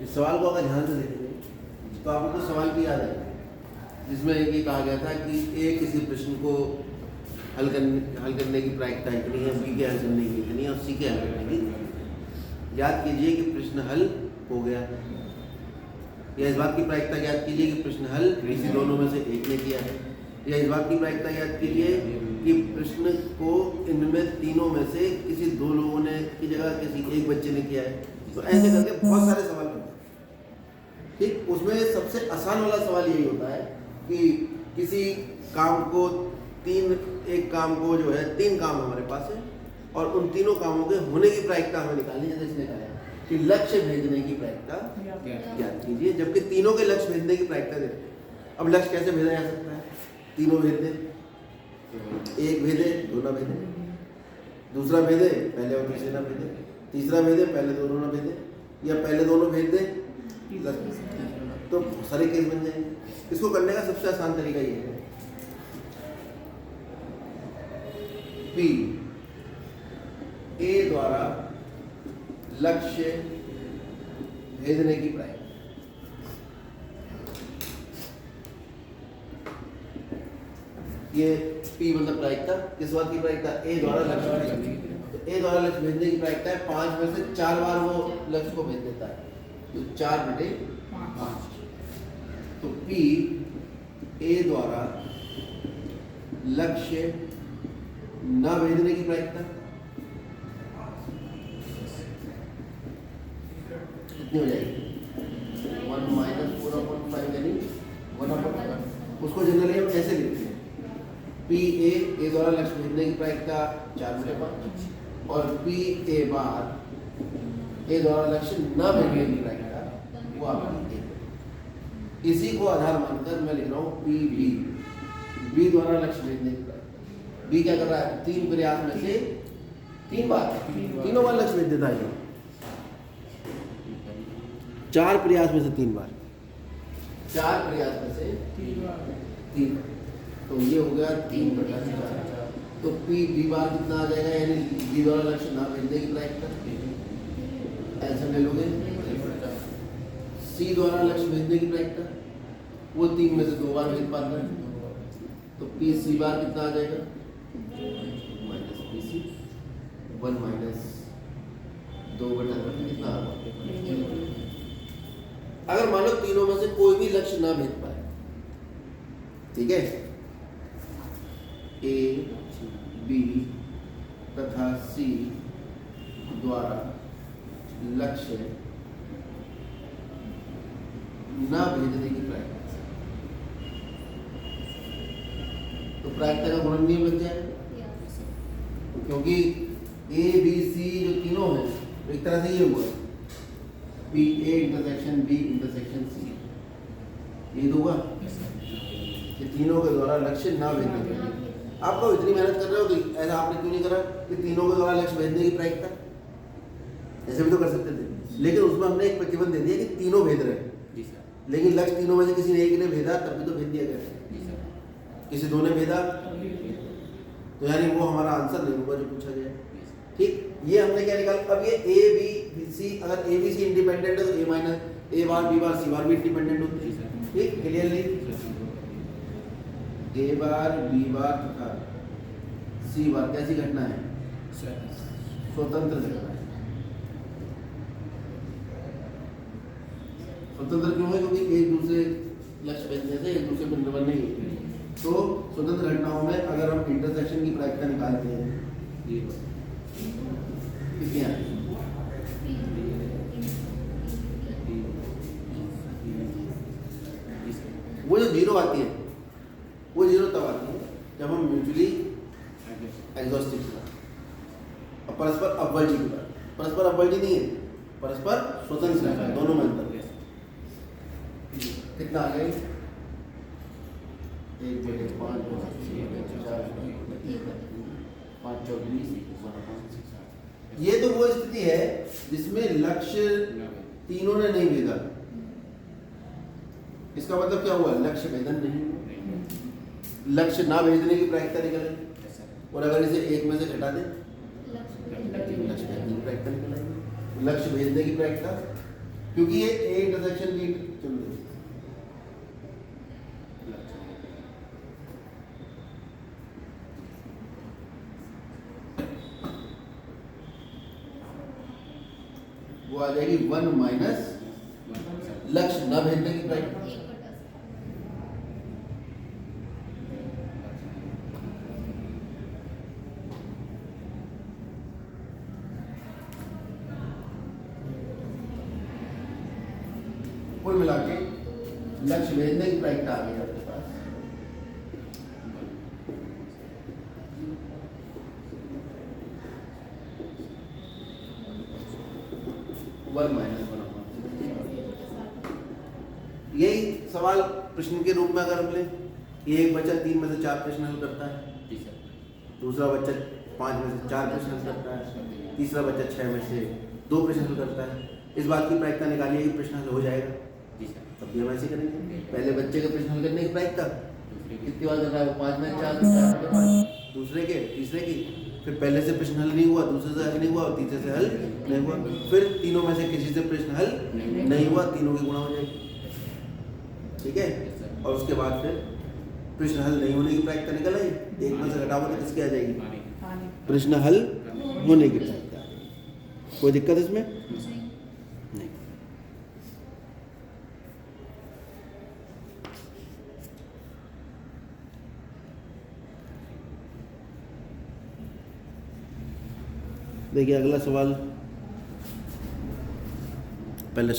इस सवाल को अगर ध्यान से देखेंगे तो आपको कुछ सवाल भी याद आएंगे, जिसमें ये कहा गया था कि ए किसी प्रश्न को हल करने की प्रायिकता इतनी है, बी के हल करने की इतनी है और सी के हल करने की इतनी। याद कीजिए कि प्रश्न हल हो गया, या इस बात की प्रायिकता याद कीजिए कि प्रश्न हल किसी दोनों में से एक ने किया है, या इस बात की प्रायिकता याद कीजिए कि प्रश्न को इनमें तीनों में से किसी दो लोगों ने की जगह किसी एक बच्चे ने किया है। तो ऐसे करके बहुत सारे सवाल बनते हैं। ठीक, उसमें सबसे आसान वाला सवाल यही होता है कि किसी काम को एक काम को जो है तीन काम हमारे पास है और उन तीनों कामों के होने की प्रायिकता हमें निकालनी है। जैसे इसने कहा कि लक्ष्य भेजने की प्रायिकता याद कीजिए, जबकि तीनों के लक्ष्य भेजने की प्रायिकता देते हैं। अब लक्ष्य कैसे भेजा जा सकता है? तीनों भेज दे, एक भेदे दो ना भेदे, दूसरा भेदे पहले और तीसरे ना भेदे, तीसरा भेदे पहले दोनों ना भेदे, या पहले दोनों भेज दे तो बहुत सारे केस बन जाएंगे। इसको करने का सबसे आसान तरीका ये है, पी ए द्वारा लक्ष्य भेजने की प्रायिकता। ये पी मतलब प्रायिकता, किस बात की प्रायिकता? ए द्वारा लक्ष्य भेजने की। तो ए द्वारा लक्ष्य भेजने की प्रायिकता है 5 में से 4 बार वो लक्ष्य को भेज देता है, तो 4/5। तो पी ए द्वारा लक्ष्य न भेजने की प्रायिकता कितनी हो जाएगी? 1 - 4/5 यानी 1/5। उसको जनरली हम ऐसे लिखते हैं, पी ए द्वारा लक्ष्य भेजने की प्रायिकता 4/5 और पी ए बार ए द्वारा लक्ष्य न भेजने की प्रायिकता वो आपकी 1। इसी को आधार मानकर मैं लिख रहा हूँ पी बी द्वारा लक्ष्य भेजने की प्रायिकता। बी क्या कर रहा है? 3 प्रयास में से 3 बार, तीनों बार लक्ष्य भेज देता है। 4 प्रयास में से 3 बार, 4 प्रयास में से 3, तो ये हो गया 3/4। तो पी बी बार कितना आ जाएगा? यानी बी द्वारा लक्ष्य ना भेजने की प्रायिकता ऐसा ले लोगे। सी द्वारा लक्ष्य भेजने की प्रायिकता वो 3 में से 2 बार भेज पाता है, तो पी सी बार कितना आ जाएगा? -PC 1 - 2/2 कितना आ जाएगा? अगर मान लो तीनों में से कोई भी लक्ष्य ना भेज पाए, ठीक है, ए बी तथा सी द्वारा लक्ष्य न भेजने की प्रायिकता, तो प्रायिकता का गुणन नियम बन जाएगा। क्योंकि ए बी सी जो तीनों हैं तो एक तरह से ये हुआ B A intersection B intersection C, ये होगा कि तीनों के द्वारा लक्ष्य ना भेजने की। आप लोग इतनी मेहनत कर रहे हो तो ऐसा आपने क्यों नहीं करा कि तीनों के द्वारा लक्ष्य भेजने की प्रायिकता? ऐसे भी तो कर सकते थे, लेकिन उसमें हमने एक प्रतिबंध दे दिया कि तीनों भेज रहे हैं, लेकिन लक्ष्य तीनों में से किसी ने एक ने भेजा तब भी तो भेज दिया गया, किसी दो ने भेजा तो यानी वो हमारा आंसर नहीं होगा जो पूछा गया। ठीक, ये हमने क्या निकाला? अब ये ए बी सी, अगर ए बी सी इंडिपेंडेंट है तो ए बार बी बार सी बार भी इंडिपेंडेंट होती है। ठीक, क्लियरली ए बार बी बार तथा सी बार कैसी घटना है? स्वतंत्र घटना है। स्वतंत्र क्यों है? क्योंकि एक दूसरे लक्ष्य भेजने से एक दूसरे पर निर्भर नहीं है। तो स्वतंत्र घटनाओं में अगर हम इंटरसेक्शन की प्रायिकता निकालते हैं, ये कितनी आती है? वो जो 0 आती है वो 0 तब आती है जब हम म्यूचुअली एग्जॉस्टिव और परस्पर अपवर्जी की बात। परस्पर अपवर्जी नहीं है, परस्पर स्वतंत्र है, दोनों में अंतर। कितना आ गया? 1/5 5 24। ये तो वो स्थिति है जिसमें लक्ष्य तीनों ने नहीं भेजा। इसका मतलब क्या हुआ? लक्ष्य भेदन नहीं, लक्ष्य ना भेजने की प्रायिकता निकलेगी। और अगर इसे 1 में से घटा दें लक्ष्य भेजने की प्रायिकता निकलेगी। लक्ष्य भेजने की प्रायिकता क्योंकि ये ए इंटरसेक्शन बी चल रही है। वो आ जाएगी 1 माइनस लक्ष्य न भेजने की प्राइस। कुल मिला के लक्ष्य भेजने की प्राइस आ गई आपके पास। वन माइनस 1 यही सवाल प्रश्न के रूप में अगर हम लें, ये एक बच्चा 3 में से 4 प्रश्न हल करता है, दूसरा बच्चा 5 में से 4 प्रश्न हल करता है, तीसरा बच्चा 6 में से 2 प्रश्न हल करता है। इस बात की प्रायिकता निकालिए कि प्रश्न हल हो जाएगा। तब भी हम ऐसे करेंगे। पहले बच्चे के प्रश्न हल करने की प्रायिकता कितनी बार कर रहा है, 5 में 4 में 5, दूसरे के, तीसरे की, फिर पहले से प्रश्न हल नहीं हुआ, दूसरे से हल नहीं हुआ और तीसरे से हल नहीं हुआ, फिर तीनों में से किसी से प्रश्न हल नहीं हुआ, तीनों की गुणा हो जाएगी। ठीक है, और उसके बाद फिर प्रश्न हल नहीं होने की प्रायिकता निकल आई, एक में से घटाओ तो किसकी आ जाएगी, प्रश्न हल होने की प्रायिकता आ जाएगी। कोई दिक्कत इसमें नहीं। देखिए अगला सवाल, पहले